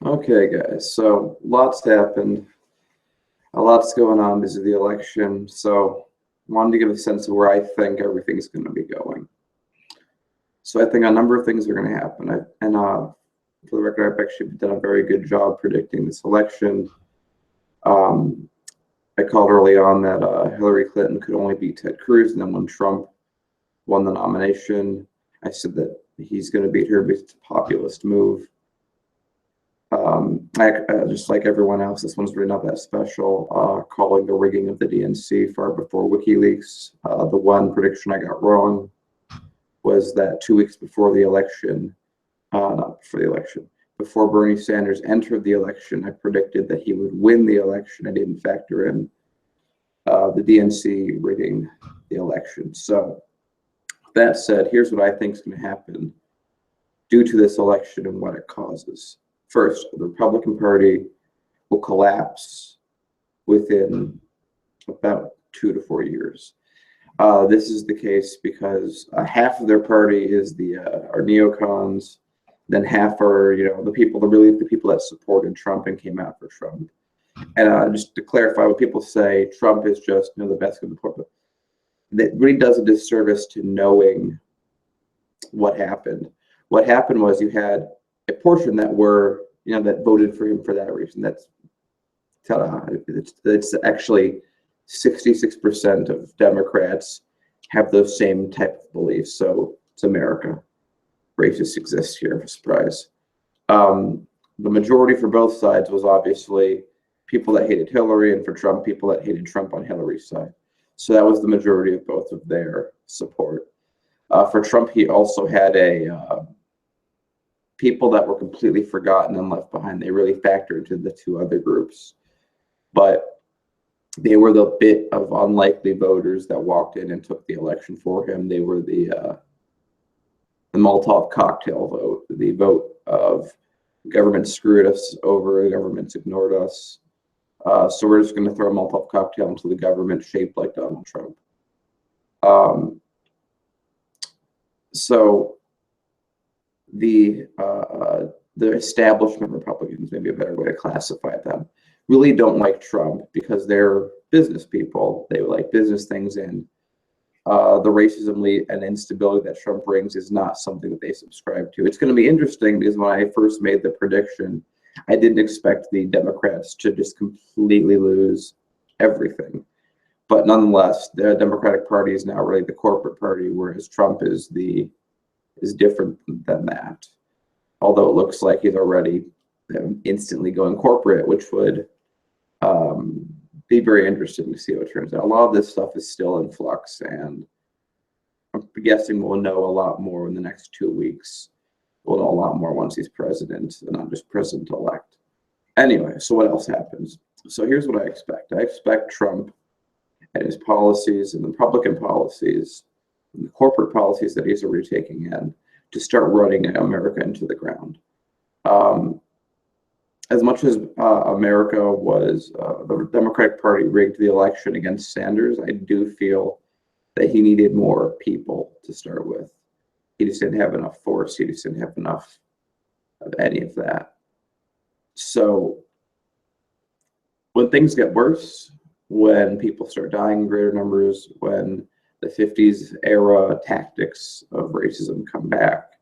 Okay, guys, so lots happened. A lot's going on because of the election. So, wanted to give a sense of where I think everything's going to be going. So, I think a number of things are going to happen. For the record, I've actually done a very good job predicting this election. Um, I called early on that Hillary Clinton could only beat Ted Cruz, and then when Trump won the nomination, I said that he's going to beat her because it's a populist move. Just like everyone else, this one's really not that special. Calling the rigging of the DNC far before WikiLeaks. The one prediction I got wrong was that 2 weeks before the election, not before the election, before Bernie Sanders entered the election, I predicted that he would win the election. I didn't factor in the DNC rigging the election. So, that said, here's what I think is going to happen due to this election and what it causes. First, the Republican Party will collapse within about 2 to 4 years. This is the case because half of their party is are neocons, then half are the people, the people that supported Trump and came out for Trump. And just to clarify, when people say Trump is just the best of the poor, that really does a disservice to knowing what happened. What happened was you had a portion that were that voted for him for that reason. It's actually 66% of Democrats have those same type of beliefs. So it's America. Racists exist here. Surprise. The majority for both sides was obviously people that hated Hillary, and for Trump, people that hated Trump on Hillary's side. So that was the majority of both of their support. For Trump, he also had people that were completely forgotten and left behind. They really factored into the two other groups, but they were the bit of unlikely voters that walked in and took the election for him. They were the Molotov cocktail vote, the vote of government screwed us over, the government's ignored us. So we're just going to throw a Molotov cocktail into the government shaped like Donald Trump. So the establishment Republicans, maybe a better way to classify them, really don't like Trump because they're business people. They like business things, and the racism and instability that Trump brings is not something that they subscribe to. It's going to be interesting because when I first made the prediction, I didn't expect the Democrats to just completely lose everything. But nonetheless, the Democratic Party is now really the corporate party, whereas Trump is different than that. Although it looks like he's already instantly going corporate, which would be very interesting to see how it turns out. A lot of this stuff is still in flux, and I'm guessing we'll know a lot more in the next 2 weeks. We'll know a lot more once he's president, and not just president-elect. Anyway, so what else happens? So here's what I expect. I expect Trump and his policies and the Republican policies and the corporate policies that he's already taking in to start running America into the ground. As much as America was, the Democratic Party rigged the election against Sanders, I do feel that he needed more people to start with. He just didn't have enough force. He just didn't have enough of any of that. So when things get worse, when people start dying in greater numbers, when the 50s era tactics of racism come back,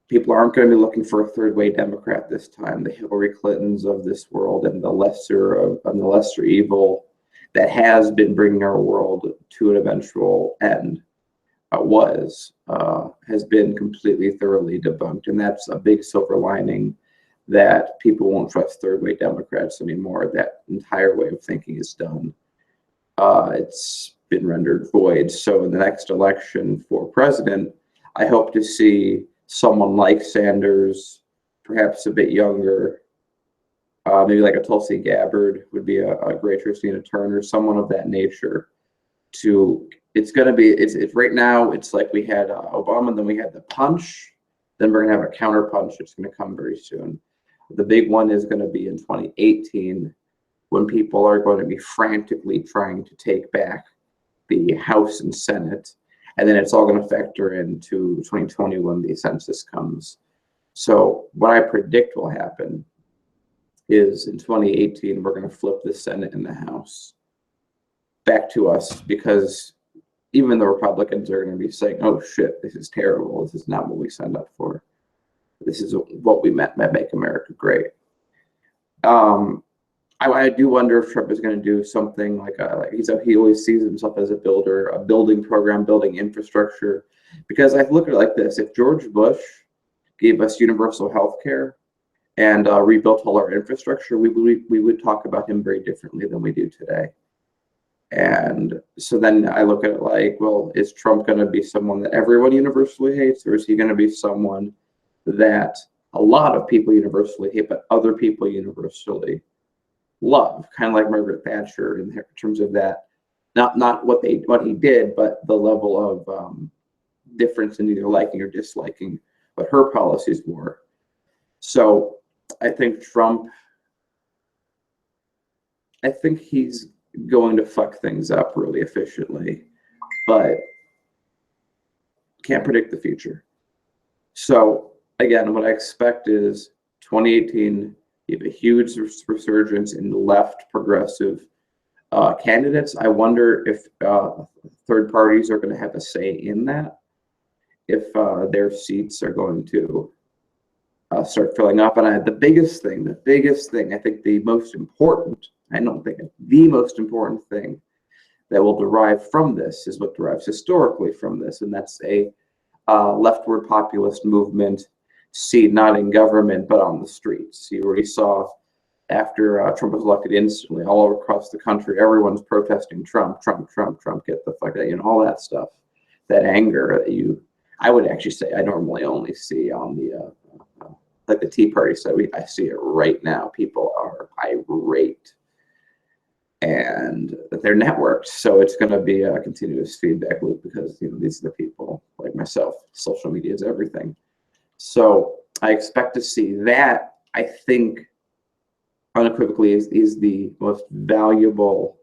people aren't going to be looking for a third-way Democrat this time. The Hillary Clintons of this world and the lesser evil that has been bringing our world to an eventual end has been completely, thoroughly debunked. And that's a big silver lining, that people won't trust third-way Democrats anymore. That entire way of thinking is done. It's been rendered void. So in the next election for president, I hope to see someone like Sanders, perhaps a bit younger, maybe like a Tulsi Gabbard would be a great Christina Turner, someone of that nature. It's right now, it's like we had Obama, then we had the punch, then we're going to have a counter punch that's going to come very soon. The big one is going to be in 2018, when people are going to be frantically trying to take back the House and Senate. And then it's all going to factor into 2020 when the census comes. So what I predict will happen is in 2018, we're going to flip the Senate and the House back to us, because even the Republicans are going to be saying, oh shit, this is terrible. This is not what we signed up for. This is what we meant by Make America Great. I do wonder if Trump is going to do something like he always sees himself as a builder, a building program, building infrastructure. Because I look at it like this: if George Bush gave us universal health care and rebuilt all our infrastructure, we would talk about him very differently than we do today. And so then I look at it like, well, is Trump going to be someone that everyone universally hates, or is he going to be someone that a lot of people universally hate, but other people universally love? Kind of like Margaret Thatcher in terms of that, not what he did, but the level of difference in either liking or disliking what her policies were. So I think Trump, I think he's going to fuck things up really efficiently, but can't predict the future. So again, what I expect is 2018, you have a huge resurgence in left progressive candidates. I wonder if third parties are going to have a say in that, if their seats are going to start filling up. And the biggest thing, I think the most important, I don't think the most important thing that will derive from this is what derives historically from this, and that's a leftward populist movement, seen not in government but on the streets. You already saw after Trump was elected, instantly all across the country, everyone's protesting Trump, Trump, Trump, Trump, get the fuck out, all that stuff, that anger that I would actually say I normally only see on the like the Tea Party side. I see it right now. People are irate, and they're networked, so it's going to be a continuous feedback loop, because these are the people like myself. Social media is everything. So I expect to see that. I think unequivocally is the most valuable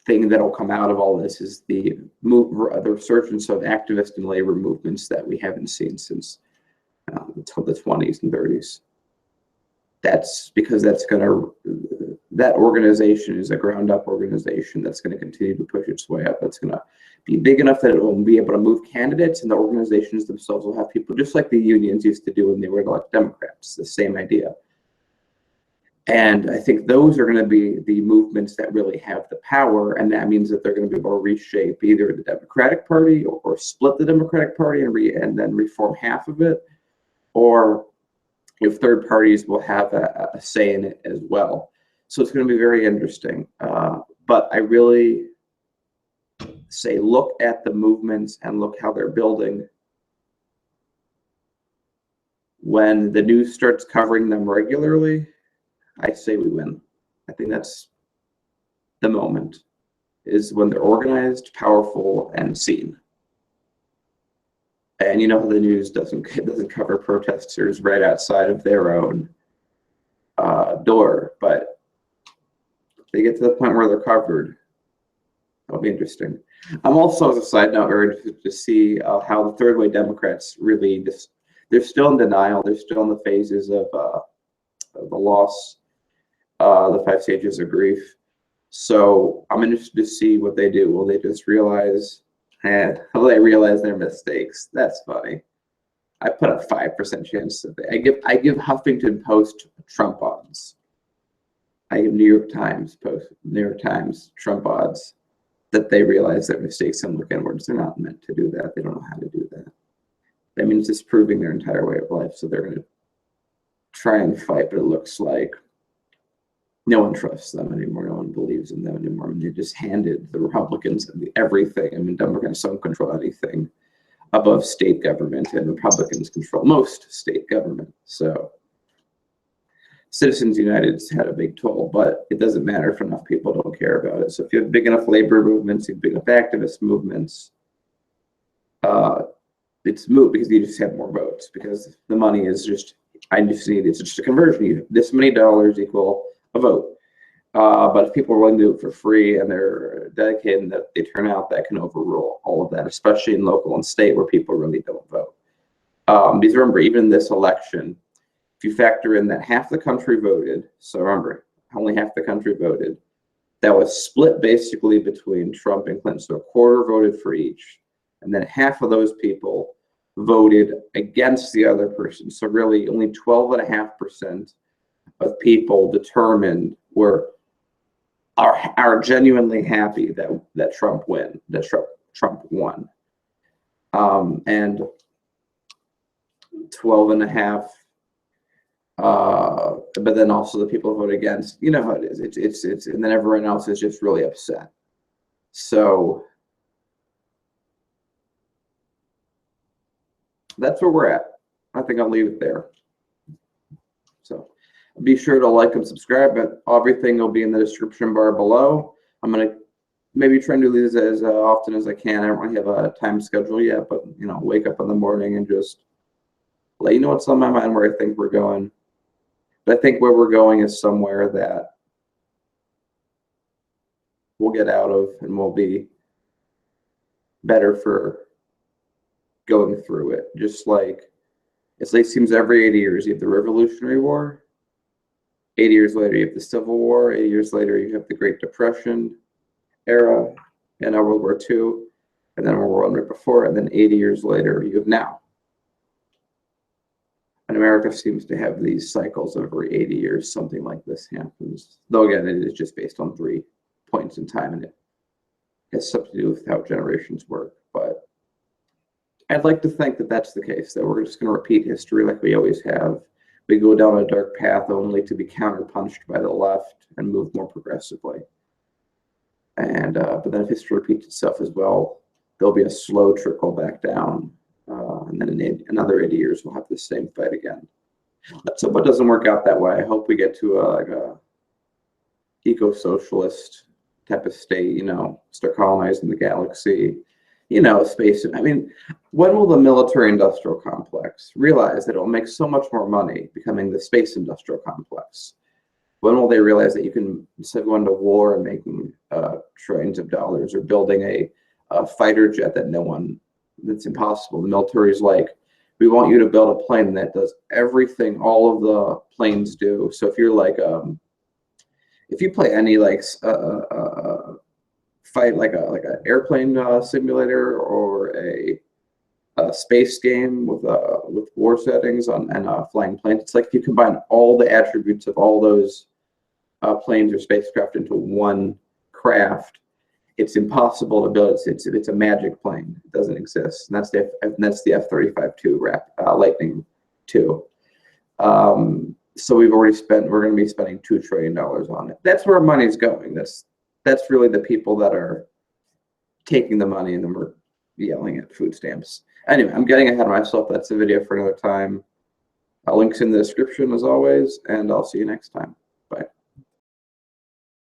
thing that'll come out of all this, is the resurgence of activist and labor movements that we haven't seen since the 20s and 30s. That's because that organization is a ground up organization that's going to continue to push its way up. That's going to be big enough that it will be able to move candidates, and the organizations themselves will have people, just like the unions used to do when they were elect Democrats. The same idea. And I think those are going to be the movements that really have the power, and that means that they're going to be able to reshape either the Democratic Party or split the Democratic Party and then reform half of it, or if third parties will have a say in it as well. So it's going to be very interesting. But I really say look at the movements and look how they're building. When the news starts covering them regularly, I say we win. I think that's the moment, is when they're organized, powerful, and seen. And how the news doesn't cover protesters right outside of their own door, but if they get to the point where they're covered, that'll be interesting. I'm also, as a side note, very interested to see how the third way Democrats really they're still in denial. They're still in the phases of the loss, the 5 stages of grief. So I'm interested to see what they do. Will they just realize? Will they realize their mistakes? That's funny. I put a 5% chance that I give Huffington Post Trump odds. I give New York Times Trump odds that they realize their mistakes and look inwards. They're not meant to do that. They don't know how to do that. That means disproving their entire way of life. So they're going to try and fight, but it looks like no one trusts them anymore. No one believes in them anymore. They just handed the Republicans everything. Democrats don't control anything above state government, and Republicans control most state government. So Citizens United's had a big toll, but it doesn't matter if enough people don't care about it. So if you have big enough labor movements, you have big enough activist movements, it's moot, because you just have more votes, because the money is just, it's just a conversion. This many dollars equal a vote. But if people are willing to do it for free and they're dedicated and that they turn out, that can overrule all of that, especially in local and state where people really don't vote. Because remember, even this election, if you factor in that half the country voted, so remember, only half the country voted, that was split basically between Trump and Clinton. So a quarter voted for each. And then half of those people voted against the other person. So really only 12.5% of people determined are genuinely happy that Trump won. And 12.5, but then also the people who vote against, you know how it is. It's and then everyone else is just really upset. So that's where we're at. I think I'll leave it there. So be sure to like and subscribe, but everything will be in the description bar below. I'm going to maybe try and do these as often as I can. I don't really have a time schedule yet, but wake up in the morning and just let you know what's on my mind, where I think we're going. But I think where we're going is somewhere that we'll get out of and will be better for going through it. Just like it seems every 80 years you have the Revolutionary War. 80 years later you have the Civil War. 80 years later you have the Great Depression era and World War II, and then World War I right before, and then 80 years later you have now. And America seems to have these cycles every 80 years, something like this happens. Though again, it is just based on 3 points in time, and it has something to do with how generations work. But I'd like to think that that's the case, that we're just going to repeat history like we always have. We go down a dark path only to be counterpunched by the left and move more progressively. And but then if history repeats itself as well, there'll be a slow trickle back down. And then in another 80 years, we'll have the same fight again. Let's hope it doesn't work out that way. I hope we get to like a eco-socialist type of state, start colonizing the galaxy, space. I mean, when will the military-industrial complex realize that it will make so much more money becoming the space industrial complex? When will they realize that you can, instead of going to war and making trillions of dollars or building a fighter jet that's impossible. The military is like, we want you to build a plane that does everything all of the planes do. So if you're like, if you play any fight like a airplane simulator or a space game with war settings and flying planes, it's like if you combine all the attributes of all those planes or spacecraft into one craft, it's impossible to build. It's a magic plane. It doesn't exist. And that's the F-35 Lightning II. So we're going to be spending $2 trillion on it. That's where money's going. That's really the people that are taking the money, and then we're yelling at food stamps. Anyway, I'm getting ahead of myself. That's a video for another time. Links in the description as always, and I'll see you next time. Bye.